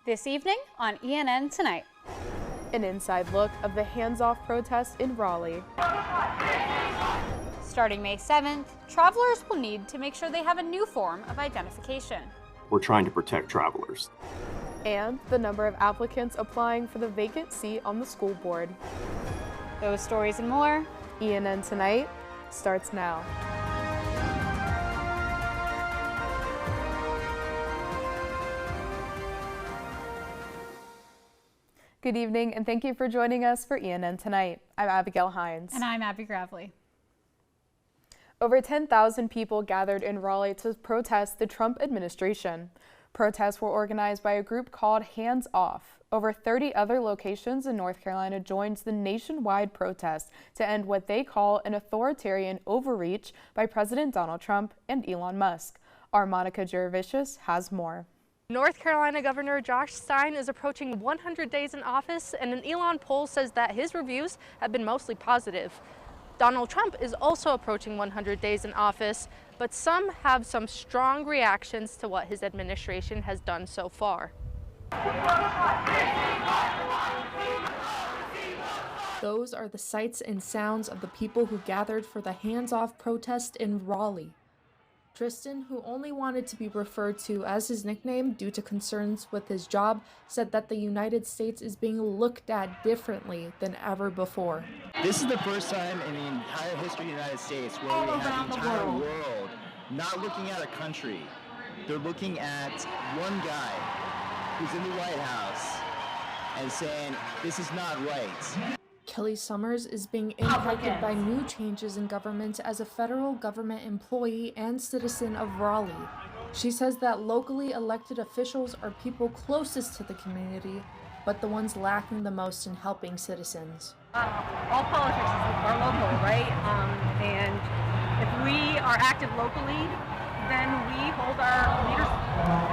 This evening on ENN Tonight. An inside look of the hands-off protest in Raleigh. Starting May 7th, travelers will need to make sure they have a new form of identification. We're trying to protect travelers. And the number of applicants applying for the vacant seat on the school board. Those stories and more. ENN Tonight starts now. Good evening, and thank you for joining us for ENN Tonight. I'm Abigail Hines. And I'm Abby Gravely. Over 10,000 people gathered in Raleigh to protest the Trump administration. Protests were organized by a group called Hands Off. Over 30 other locations in North Carolina joined the nationwide protest to end what they call an authoritarian overreach by President Donald Trump and Elon Musk. Our Monika Jurevicius has more. North Carolina Governor Josh Stein is approaching 100 days in office, and an Elon poll says that his reviews have been mostly positive. Donald Trump is also approaching 100 days in office, but some have some strong reactions to what his administration has done so far. Those are the sights and sounds of the people who gathered for the hands-off protest in Raleigh. Tristan, who only wanted to be referred to as his nickname due to concerns with his job, said that the United States is being looked at differently than ever before. This is the first time in the entire history of the United States where we have the entire world not looking at a country. They're looking at one guy who's in the White House and saying, this is not right. Kelly Summers is being impacted by new changes in government as a federal government employee and citizen of Raleigh. She says that locally elected officials are people closest to the community, but the ones lacking the most in helping citizens. All politics are local, right? And if we are active locally, then we hold our leaders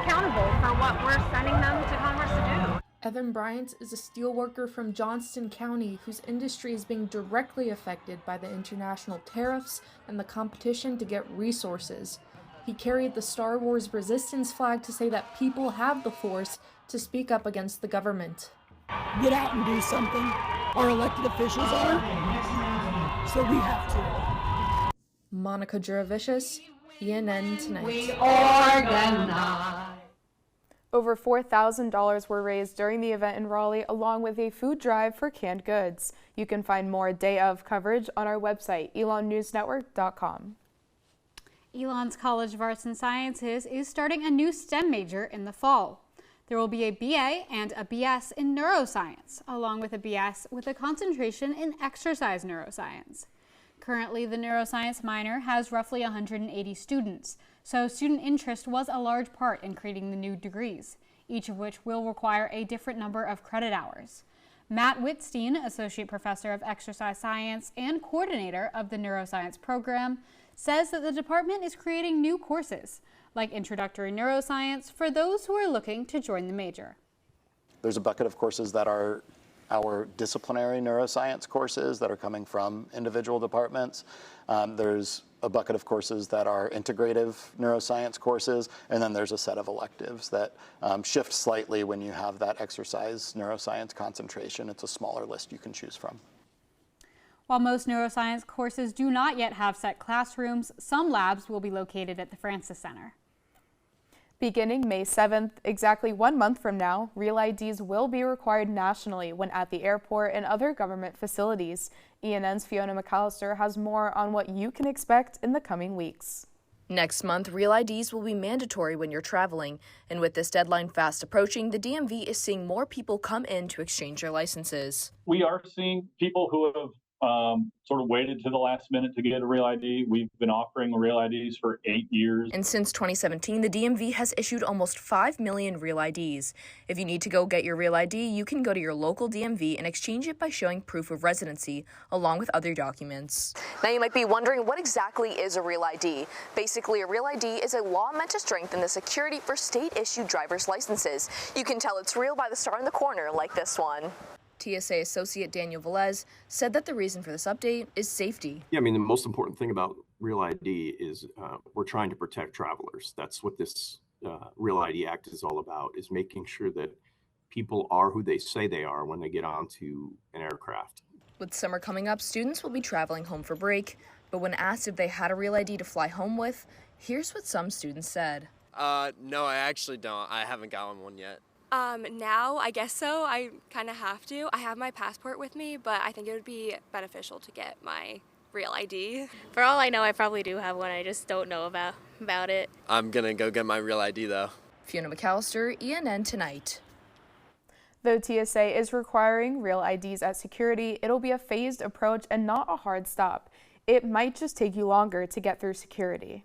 accountable for what we're sending them to Congress to do. Evan Bryant is a steelworker from Johnston County whose industry is being directly affected by the international tariffs and the competition to get resources. He carried the Star Wars resistance flag to say that people have the force to speak up against the government. Get out and do something. Our elected officials are, so we have to. Monika Jurevicius, ENN Tonight. We organize. Over $4,000 were raised during the event in Raleigh, along with a food drive for canned goods. You can find more day of coverage on our website, elonnewsnetwork.com. Elon's College of Arts and Sciences is starting a new STEM major in the fall. There will be a BA and a BS in neuroscience, along with a BS with a concentration in exercise neuroscience. Currently, the neuroscience minor has roughly 180 students, so student interest was a large part in creating the new degrees, each of which will require a different number of credit hours. Matt Whitstein, Associate Professor of Exercise Science and Coordinator of the Neuroscience Program, says that the department is creating new courses, like Introductory Neuroscience, for those who are looking to join the major. There's a bucket of courses that are our disciplinary neuroscience courses that are coming from individual departments. There's a bucket of courses that are integrative neuroscience courses, and then there's a set of electives that shift slightly when you have that exercise neuroscience concentration. It's a smaller list you can choose from. While most neuroscience courses do not yet have set classrooms, some labs will be located at the Francis Center. Beginning May 7th, exactly 1 month from now, Real IDs will be required nationally when at the airport and other government facilities. ENN's Fiona McAllister has more on what you can expect in the coming weeks. Next month, Real IDs will be mandatory when you're traveling, and with this deadline fast approaching, the DMV is seeing more people come in to exchange their licenses. We are seeing people who have sort of waited to the last minute to get a Real ID. We've been offering Real IDs for 8 years. And since 2017, the DMV has issued almost 5 million Real IDs. If you need to go get your Real ID, you can go to your local DMV and exchange it by showing proof of residency, along with other documents. Now you might be wondering, what exactly is a Real ID? Basically, a Real ID is a law meant to strengthen the security for state-issued driver's licenses. You can tell it's real by the star in the corner, like this one. TSA Associate Daniel Velez said that the reason for this update is safety. Yeah, I mean, the most important thing about Real ID is we're trying to protect travelers. That's what this Real ID Act is all about, is making sure that people are who they say they are when they get onto an aircraft. With summer coming up, students will be traveling home for break, but when asked if they had a real ID to fly home with, here's what some students said. No, I actually don't. I haven't gotten one yet. Now, I guess so. I kind of have to. I have my passport with me, but I think it would be beneficial to get my real ID. For all I know, I probably do have one. I just don't know about it. I'm gonna go get my real ID though. Fiona McAllister, ENN Tonight. Though TSA is requiring real IDs at security, it'll be a phased approach and not a hard stop. It might just take you longer to get through security.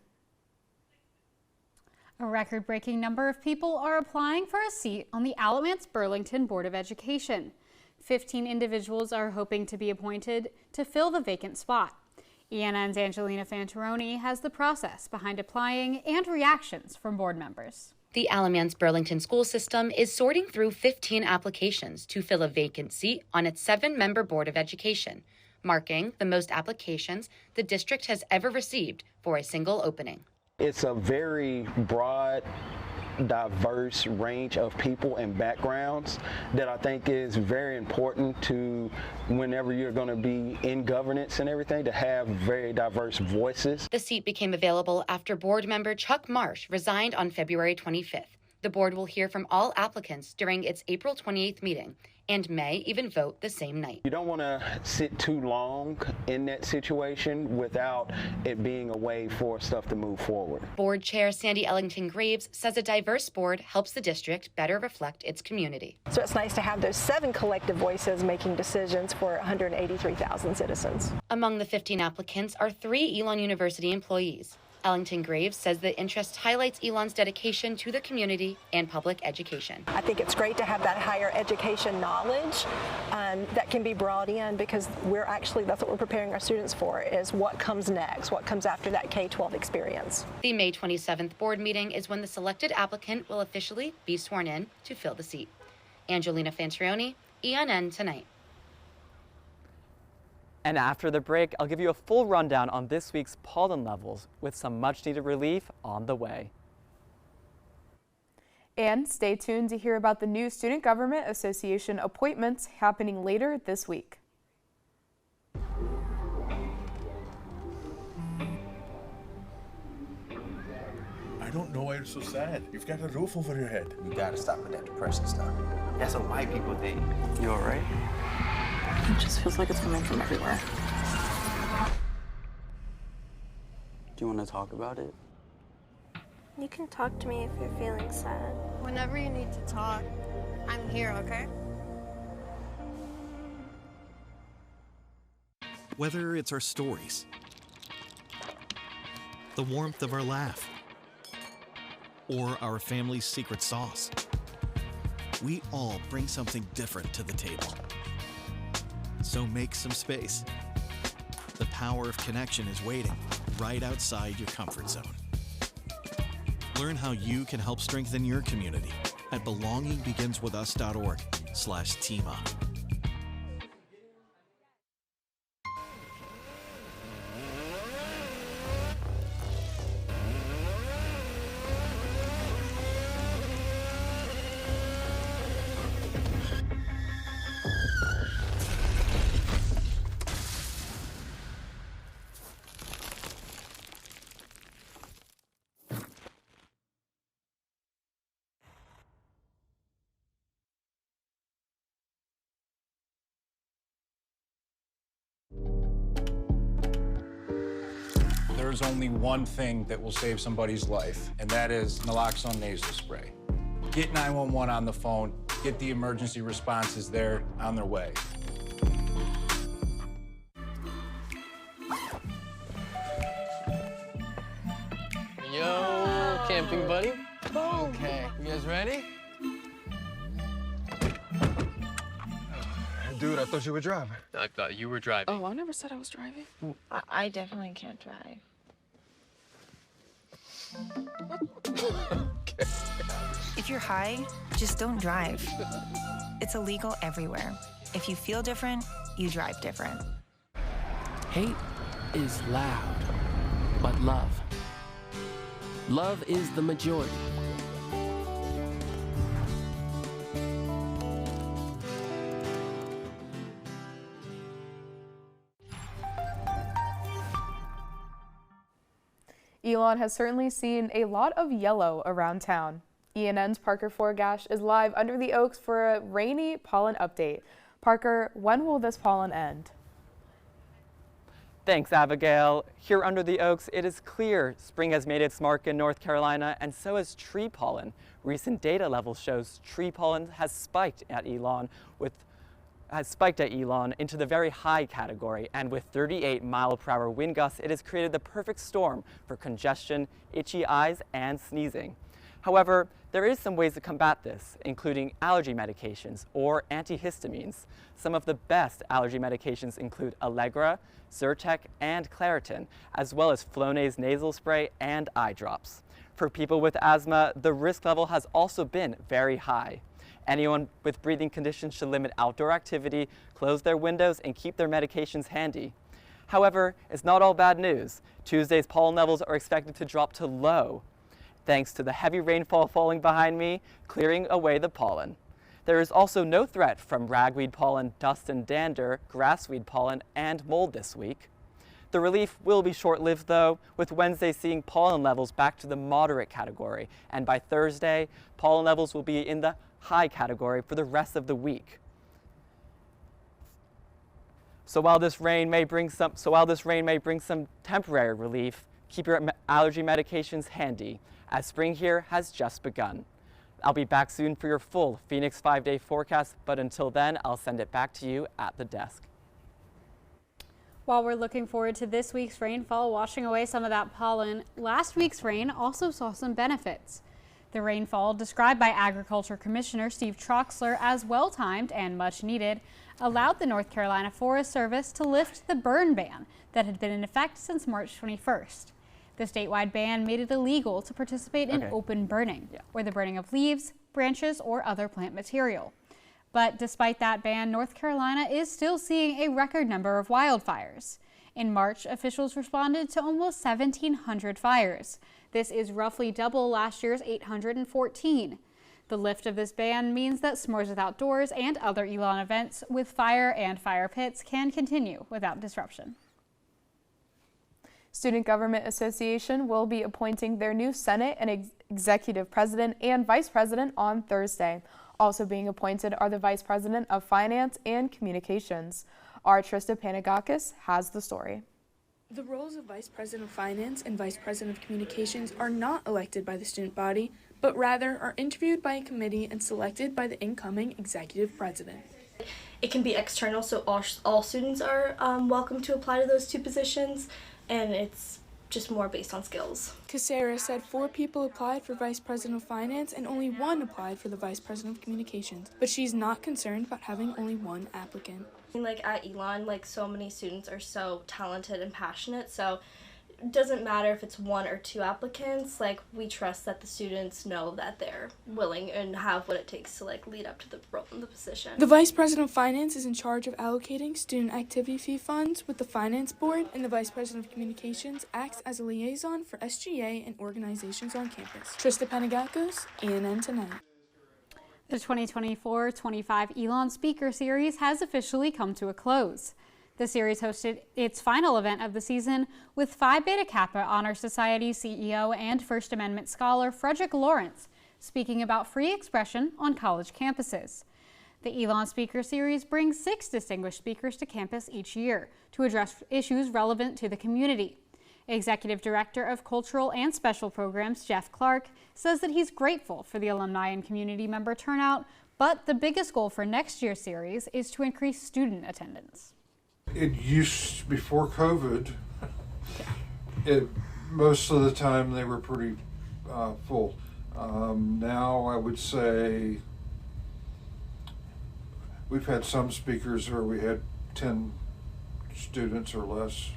A record-breaking number of people are applying for a seat on the Alamance-Burlington Board of Education. 15 individuals are hoping to be appointed to fill the vacant spot. ENN's Anjolina Fantaroni has the process behind applying and reactions from board members. The Alamance-Burlington school system is sorting through 15 applications to fill a vacant seat on its 7-member Board of Education, marking the most applications the district has ever received for a single opening. It's a very broad, diverse range of people and backgrounds that I think is very important to whenever you're going to be in governance and everything, to have very diverse voices. The seat became available after board member Chuck Marsh resigned on February 25th. The board will hear from all applicants during its April 28th meeting and may even vote the same night. You don't want to sit too long in that situation without it being a way for stuff to move forward. Board Chair Sandy Ellington Graves says a diverse board helps the district better reflect its community. So it's nice to have those 7 collective voices making decisions for 183,000 citizens. Among the 15 applicants are 3 Elon University employees. Ellington Graves says the interest highlights Elon's dedication to the community and public education. I think it's great to have that higher education knowledge that can be brought in, because that's what we're preparing our students for, is what comes next, what comes after that K-12 experience. The May 27th board meeting is when the selected applicant will officially be sworn in to fill the seat. Anjolina Fantaroni, ENN Tonight. And after the break, I'll give you a full rundown on this week's pollen levels with some much-needed relief on the way. And stay tuned to hear about the new Student Government Association appointments happening later this week. I don't know why you're so sad. You've got a roof over your head. You gotta stop with that depression stuff. That's what white people think. You all right? It just feels like it's coming from everywhere. Do you want to talk about it? You can talk to me if you're feeling sad. Whenever you need to talk, I'm here, okay? Whether it's our stories, the warmth of our laugh, or our family's secret sauce, we all bring something different to the table. So make some space. The power of connection is waiting right outside your comfort zone. Learn how you can help strengthen your community at belongingbeginswithus.org/teamup. There's only one thing that will save somebody's life, and that is naloxone nasal spray. Get 911 on the phone, get the emergency responses there on their way. Yo, camping buddy. Okay, you guys ready? Dude, I thought you were driving. I thought you were driving. Oh, I never said I was driving. I definitely can't drive. Okay. If you're high, just don't drive. It's illegal everywhere. If you feel different, you drive different. Hate is loud, but love is the majority. Elon has certainly seen a lot of yellow around town. ENN's Parker Forgash is live under the oaks for a rainy pollen update. Parker, when will this pollen end? Thanks, Abigail. Here under the oaks, it is clear spring has made its mark in North Carolina, and so has tree pollen. Recent data level shows tree pollen has spiked at Elon into the very high category, and with 38-mile-per-hour wind gusts, it has created the perfect storm for congestion, itchy eyes, and sneezing. However, there is some ways to combat this, including allergy medications or antihistamines. Some of the best allergy medications include Allegra, Zyrtec, and Claritin, as well as Flonase nasal spray and eye drops. For people with asthma, the risk level has also been very high. Anyone with breathing conditions should limit outdoor activity, close their windows, and keep their medications handy. However, it's not all bad news. Tuesday's pollen levels are expected to drop to low, thanks to the heavy rainfall falling behind me, clearing away the pollen. There is also no threat from ragweed pollen, dust and dander, grassweed pollen, and mold this week. The relief will be short-lived though, with Wednesday seeing pollen levels back to the moderate category, and by Thursday, pollen levels will be in the high category for the rest of the week. So while this rain may bring some temporary relief, keep your allergy medications handy, as spring here has just begun. I'll be back soon for your full Phoenix 5-day forecast, but until then, I'll send it back to you at the desk. While we're looking forward to this week's rainfall washing away some of that pollen, last week's rain also saw some benefits. The rainfall, described by Agriculture Commissioner Steve Troxler as well-timed and much needed, allowed the North Carolina Forest Service to lift the burn ban that had been in effect since March 21st. The statewide ban made it illegal to participate in open burning, or the burning of leaves, branches, or other plant material. But despite that ban, North Carolina is still seeing a record number of wildfires. In March, officials responded to almost 1,700 fires. This is roughly double last year's 814. The lift of this ban means that S'mores with Outdoors and other Elon events with fire and fire pits can continue without disruption. Student Government Association will be appointing their new Senate and Executive President and Vice President on Thursday. Also being appointed are the Vice President of Finance and Communications. Our Trista Panagakis has the story. The roles of Vice President of Finance and Vice President of Communications are not elected by the student body, but rather are interviewed by a committee and selected by the incoming Executive President. It can be external, so all students are welcome to apply to those two positions, and it's just more based on skills. Casera said 4 people applied for Vice President of Finance and only 1 applied for the Vice President of Communications, but she's not concerned about having only 1 applicant. Like at Elon, like so many students are so talented and passionate, so it doesn't matter if it's 1 or 2 applicants. Like, we trust that the students know that they're willing and have what it takes to like lead up to the role in the position. The Vice President of Finance is in charge of allocating student activity fee funds with the Finance Board, and the Vice President of Communications acts as a liaison for SGA and organizations on campus. Trista Panagakos, ENN Tonight. The 2024-25 Elon Speaker Series has officially come to a close. The series hosted its final event of the season with Phi Beta Kappa Honor Society CEO and First Amendment scholar Frederick Lawrence speaking about free expression on college campuses. The Elon Speaker Series brings 6 distinguished speakers to campus each year to address issues relevant to the community. Executive Director of Cultural and Special Programs Jeff Clark says that he's grateful for the alumni and community member turnout, but the biggest goal for next year's series is to increase student attendance. It used, before COVID, most of the time they were pretty full. Now I would say we've had some speakers where we had 10 students or less.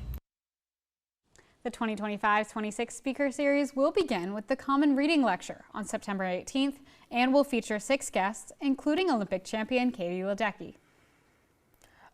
The 2025-26 Speaker Series will begin with the Common Reading Lecture on September 18th and will feature 6 guests, including Olympic champion Katie Ledecky.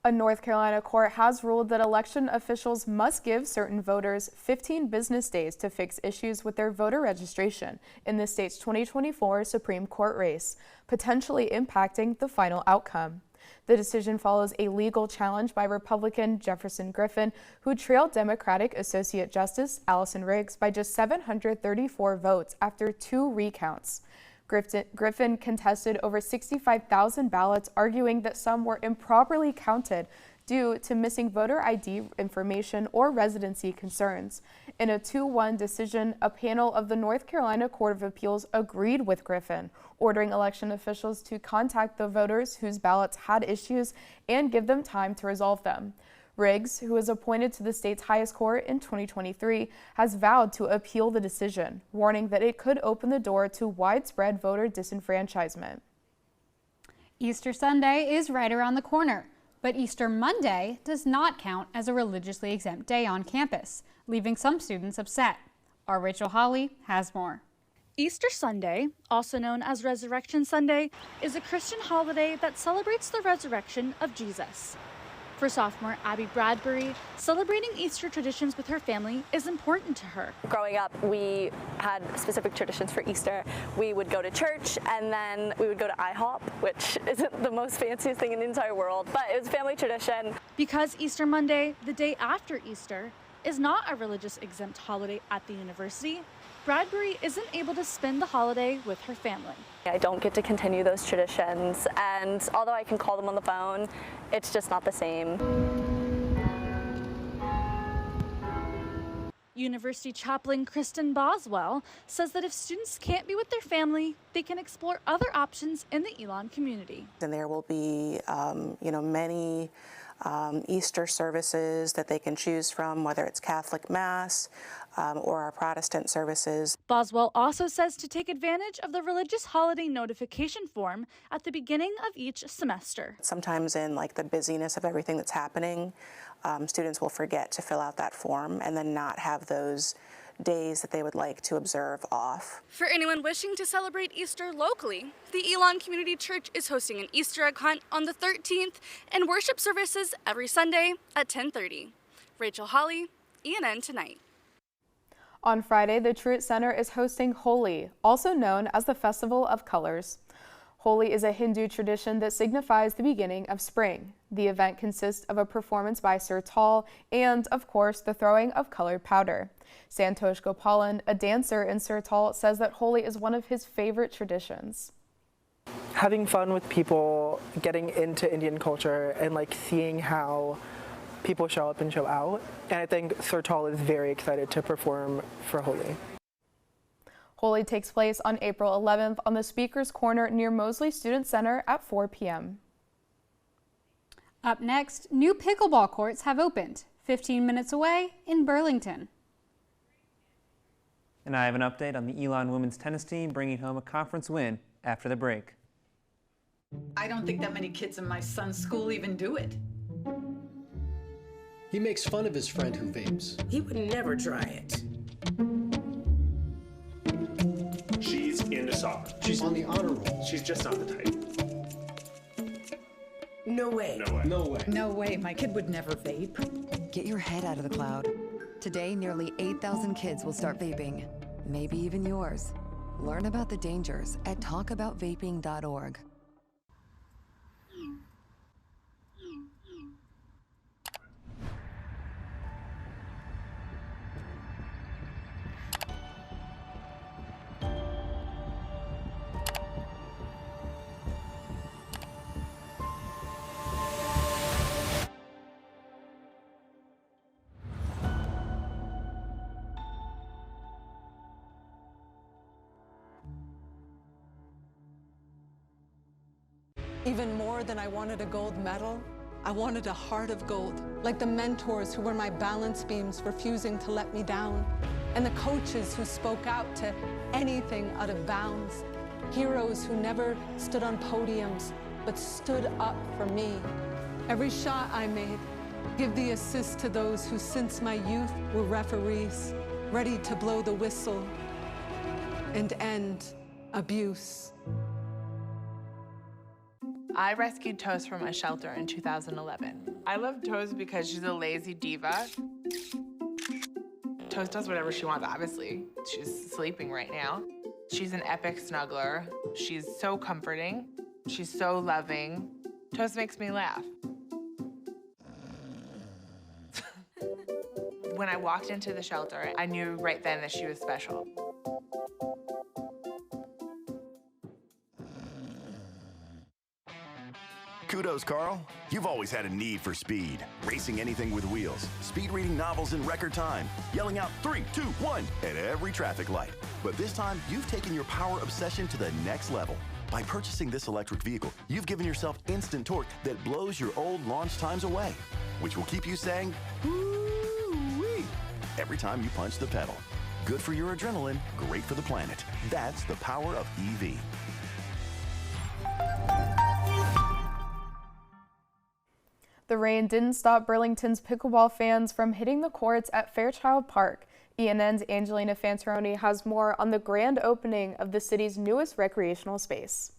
A North Carolina court has ruled that election officials must give certain voters 15 business days to fix issues with their voter registration in the state's 2024 Supreme Court race, potentially impacting the final outcome. The decision follows a legal challenge by Republican Jefferson Griffin, who trailed Democratic Associate Justice Allison Riggs by just 734 votes after 2 recounts. Griffin contested over 65,000 ballots, arguing that some were improperly counted due to missing voter ID information or residency concerns. In a 2-1 decision, a panel of the North Carolina Court of Appeals agreed with Griffin, ordering election officials to contact the voters whose ballots had issues and give them time to resolve them. Riggs, who was appointed to the state's highest court in 2023, has vowed to appeal the decision, warning that it could open the door to widespread voter disenfranchisement. Easter Sunday is right around the corner, but Easter Monday does not count as a religiously exempt day on campus, leaving some students upset. Our Rachel Holly has more. Easter Sunday, also known as Resurrection Sunday, is a Christian holiday that celebrates the resurrection of Jesus. For sophomore Abby Bradbury, celebrating Easter traditions with her family is important to her. Growing up, we had specific traditions for Easter. We would go to church and then we would go to IHOP, which isn't the most fanciest thing in the entire world, but it was family tradition. Because Easter Monday, the day after Easter, is not a religious exempt holiday at the university, Bradbury isn't able to spend the holiday with her family. I don't get to continue those traditions, and although I can call them on the phone, it's just not the same. University chaplain Kristen Boswell says that if students can't be with their family, they can explore other options in the Elon community. And there will be, many Easter services that they can choose from, whether it's Catholic Mass or our Protestant services. Boswell also says to take advantage of the religious holiday notification form at the beginning of each semester. Sometimes in the busyness of everything that's happening, students will forget to fill out that form and then not have those days that they would like to observe off. For anyone wishing to celebrate Easter locally, the Elon Community Church is hosting an Easter egg hunt on the 13th and worship services every Sunday at 10:30. Rachel Holly, ENN Tonight. On Friday, the Truett Center is hosting Holi, also known as the Festival of Colors. Holi is a Hindu tradition that signifies the beginning of spring. The event consists of a performance by Sir Tal and, of course, the throwing of colored powder. Santosh Gopalan, a dancer in Sir Tal, says that Holi is one of his favorite traditions. Having fun with people, getting into Indian culture, and seeing how people show up and show out. And I think Sir Tal is very excited to perform for Holi. Holi takes place on April 11th on the Speaker's Corner near Mosley Student Center at 4 p.m. Up next, new pickleball courts have opened 15 minutes away in Burlington. And I have an update on the Elon women's tennis team bringing home a conference win after the break. I don't think that many kids in my son's school even do it. He makes fun of his friend who vapes. He would never try it. She's into soccer. She's on the honor roll. She's just not the type. No way. No way. No way. No way. My kid would never vape. Get your head out of the cloud. Today, nearly 8,000 kids will start vaping. Maybe even yours. Learn about the dangers at talkaboutvaping.org. Even more than I wanted a gold medal, I wanted a heart of gold, like the mentors who were my balance beams refusing to let me down, and the coaches who spoke out to anything out of bounds, heroes who never stood on podiums, but stood up for me. Every shot I made, give the assist to those who since my youth were referees, ready to blow the whistle and end abuse. I rescued Toast from a shelter in 2011. I love Toast because she's a lazy diva. Toast does whatever she wants, obviously. She's sleeping right now. She's an epic snuggler. She's so comforting. She's so loving. Toast makes me laugh. When I walked into the shelter, I knew right then that she was special. Kudos, Carl. You've always had a need for speed. Racing anything with wheels, speed reading novels in record time, yelling out 3, 2, 1 at every traffic light. But this time, you've taken your power obsession to the next level. By purchasing this electric vehicle, you've given yourself instant torque that blows your old launch times away, which will keep you saying, woo-wee, every time you punch the pedal. Good for your adrenaline, great for the planet. That's the power of EV. The rain didn't stop Burlington's pickleball fans from hitting the courts at Fairchild Park. ENN's Anjolina Fantaroni has more on the grand opening of the city's newest recreational space.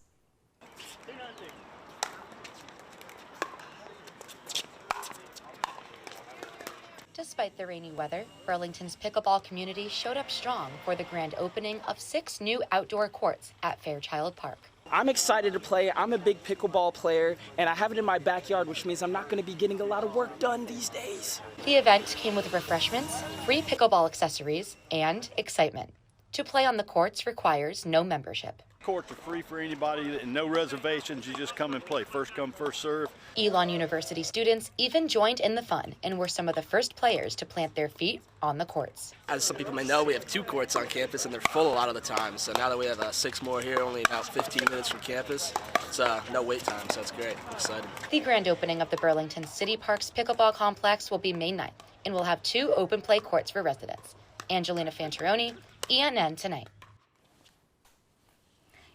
Despite the rainy weather, Burlington's pickleball community showed up strong for the grand opening of 6 new outdoor courts at Fairchild Park. I'm excited to play. I'm a big pickleball player, and I have it in my backyard, which means I'm not going to be getting a lot of work done these days. The event came with refreshments, free pickleball accessories, and excitement. To play on the courts requires no membership. Courts are free for anybody and no reservations. You just come and play. First come, first serve. Elon University students even joined in the fun and were some of the first players to plant their feet on the courts. As some people may know, we have 2 courts on campus and they're full a lot of the time. So now that we have 6 more here, only about 15 minutes from campus, it's no wait time, so it's great. I'm excited. The grand opening of the Burlington City Parks Pickleball Complex will be May 9th and will have 2 open play courts for residents. Anjolina Fantaroni, ENN Tonight.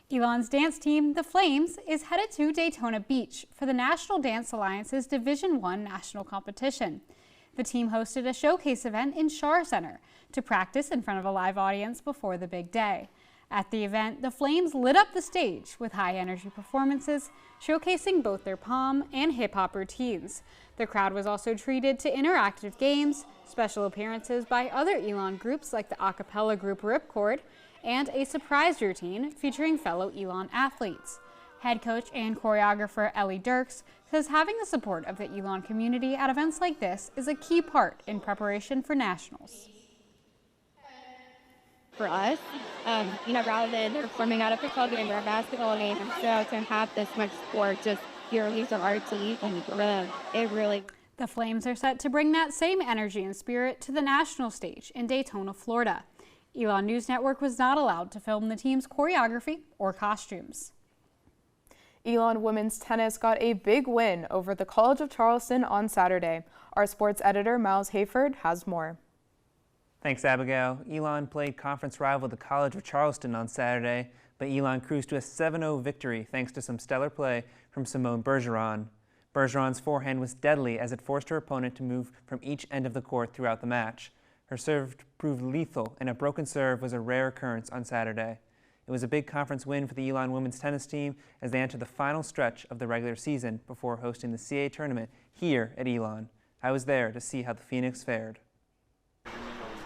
Elon's dance team, the Flames, is headed to Daytona Beach for the National Dance Alliance's Division I national competition. The team hosted a showcase event in Schar Center to practice in front of a live audience before the big day. At the event, the Flames lit up the stage with high-energy performances, showcasing both their pom and hip-hop routines. The crowd was also treated to interactive games, special appearances by other Elon groups like the a cappella group Ripcord, and a surprise routine featuring fellow Elon athletes. Head coach and choreographer Ellie Dirks says having the support of the Elon community at events like this is a key part in preparation for nationals. For us, rather than performing at a football game or a basketball game, so to have this much sport just purely for our team, it really. The Flames are set to bring that same energy and spirit to the national stage in Daytona, Florida. Elon News Network was not allowed to film the team's choreography or costumes. Elon women's tennis got a big win over the College of Charleston on Saturday. Our sports editor, Miles Hayford, has more. Thanks, Abigail. Elon played conference rival the College of Charleston on Saturday, but Elon cruised to a 7-0 victory thanks to some stellar play from Simone Bergeron. Bergeron's forehand was deadly as it forced her opponent to move from each end of the court throughout the match. Her serve proved lethal, and a broken serve was a rare occurrence on Saturday. It was a big conference win for the Elon women's tennis team as they entered the final stretch of the regular season before hosting the CAA tournament here at Elon. I was there to see how the Phoenix fared.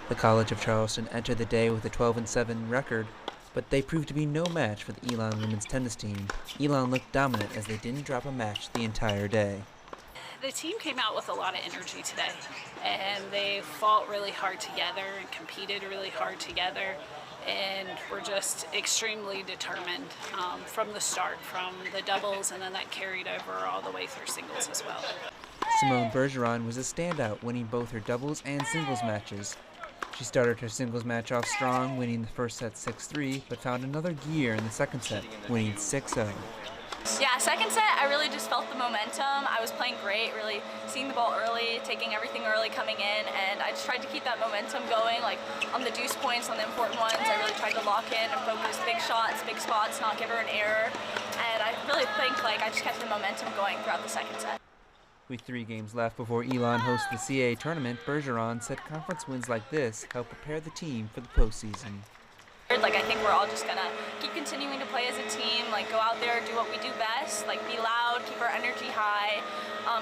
The College of Charleston entered the day with a 12-7 record, but they proved to be no match for the Elon women's tennis team. Elon looked dominant as they didn't drop a match the entire day. The team came out with a lot of energy today, and they fought really hard together and competed really hard together, and were just extremely determined from the start, from the doubles, and then that carried over all the way through singles as well. Simone Bergeron was a standout, winning both her doubles and singles matches. She started her singles match off strong, winning the first set 6-3, but found another gear in the second set, winning 6-0. Yeah, second set, I really just felt the momentum. I was playing great, really seeing the ball early, taking everything early coming in, and I just tried to keep that momentum going, like on the deuce points, on the important ones. I really tried to lock in and focus big shots, big spots, not give her an error, and I really think I just kept the momentum going throughout the second set. With 3 games left before Elon hosts the CAA tournament, Bergeron said conference wins like this help prepare the team for the postseason. I think we're all just gonna keep continuing to play as a team, go out there, do what we do best, be loud, keep our energy high,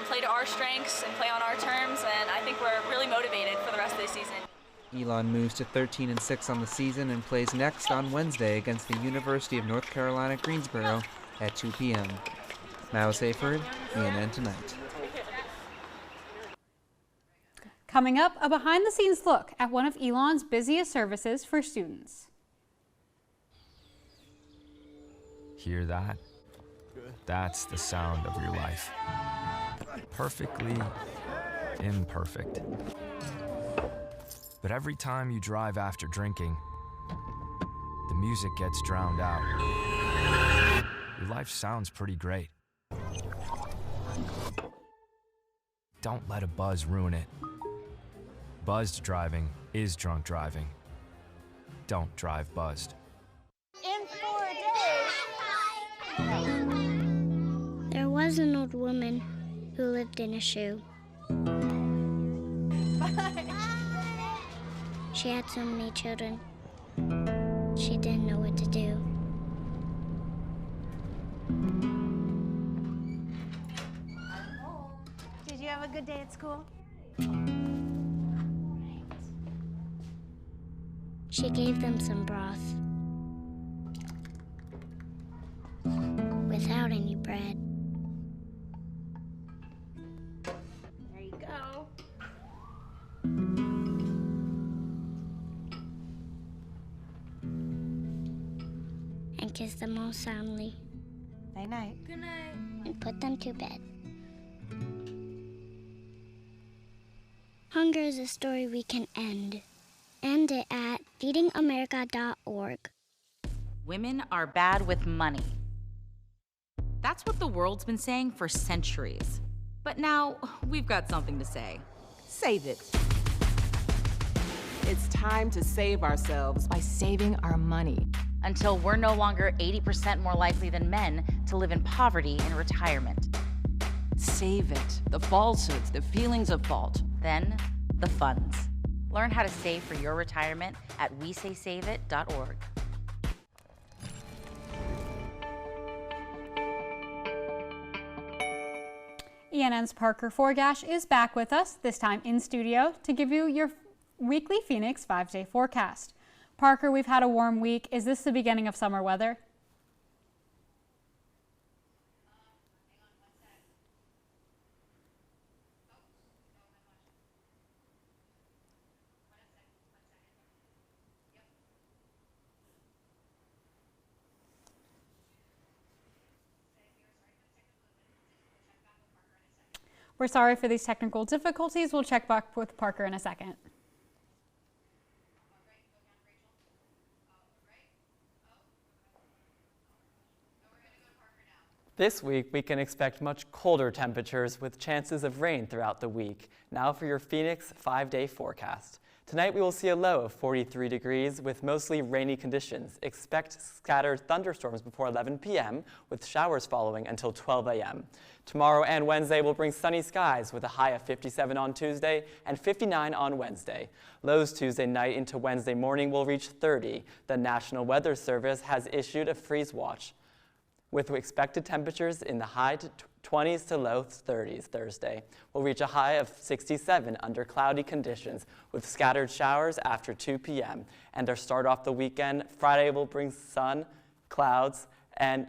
play to our strengths and play on our terms, and I think we're really motivated for the rest of the season. Elon moves to 13-6 on the season and plays next on Wednesday against the University of North Carolina, Greensboro at 2 p.m. Miles Hayford, ENN Tonight. Coming up, a behind-the-scenes look at one of Elon's busiest services for students. Hear that? That's the sound of your life. Perfectly imperfect. But every time you drive after drinking, the music gets drowned out. Your life sounds pretty great. Don't let a buzz ruin it. Buzzed driving is drunk driving. Don't drive buzzed. In 4 days. There was an old woman who lived in a shoe. She had so many children. She didn't know what to do. Did you have a good day at school? She gave them some broth without any bread. There you go. And kissed them all soundly. Night night. Good night. And put them to bed. Hunger is a story we can end. End it at feedingamerica.org. Women are bad with money. That's what the world's been saying for centuries. But now we've got something to say. Save it. It's time to save ourselves by saving our money. Until we're no longer 80% more likely than men to live in poverty in retirement. Save it. The falsehoods, the feelings of fault. Then, the funds. Learn how to save for your retirement at wesaysaveit.org. ENN's Parker Forgash is back with us, this time in studio, to give you your weekly Phoenix 5-day forecast. Parker, we've had a warm week. Is this the beginning of summer weather? We're sorry for these technical difficulties. We'll check back with Parker in a second. This week, we can expect much colder temperatures with chances of rain throughout the week. Now for your Phoenix 5-day forecast. Tonight, we will see a low of 43 degrees with mostly rainy conditions. Expect scattered thunderstorms before 11 p.m. with showers following until 12 a.m. Tomorrow and Wednesday will bring sunny skies with a high of 57 on Tuesday and 59 on Wednesday. Lows Tuesday night into Wednesday morning will reach 30. The National Weather Service has issued a freeze watch, with expected temperatures in the high 20s to low 30s Thursday. We'll reach a high of 67 under cloudy conditions with scattered showers after 2 p.m. And our start off the weekend, Friday will bring sun, clouds, and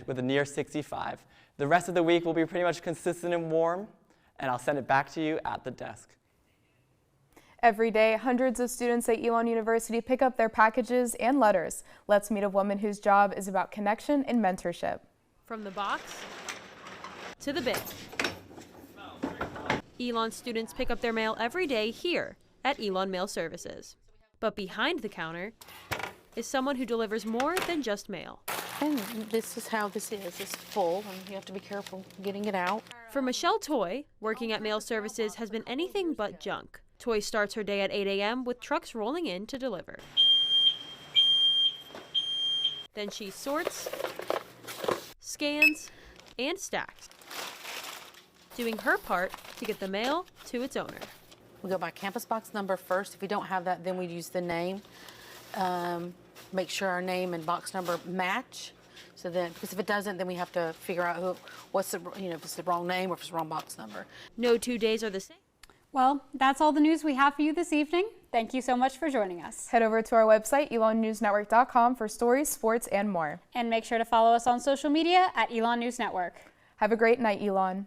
with a near 65. The rest of the week will be pretty much consistent and warm, and I'll send it back to you at the desk. Every day, hundreds of students at Elon University pick up their packages and letters. Let's meet a woman whose job is about connection and mentorship. From the box to the bin, Elon students pick up their mail every day here at Elon Mail Services. But behind the counter is someone who delivers more than just mail. And this is how this is. It's full, and you have to be careful getting it out. For Michelle Toy, working at Mail Services has been anything but junk. Toy starts her day at 8 a.m. with trucks rolling in to deliver. Then she sorts, scans, and stacks, doing her part to get the mail to its owner. We go by campus box number first. If we don't have that, then we use the name. Make sure our name and box number match. So then, because if it doesn't, then we have to figure out what's the, if it's the wrong name or if it's the wrong box number. No 2 days are the same. Well, that's all the news we have for you this evening. Thank you so much for joining us. Head over to our website, elonnewsnetwork.com, for stories, sports, and more. And make sure to follow us on social media at Elon News Network. Have a great night, Elon.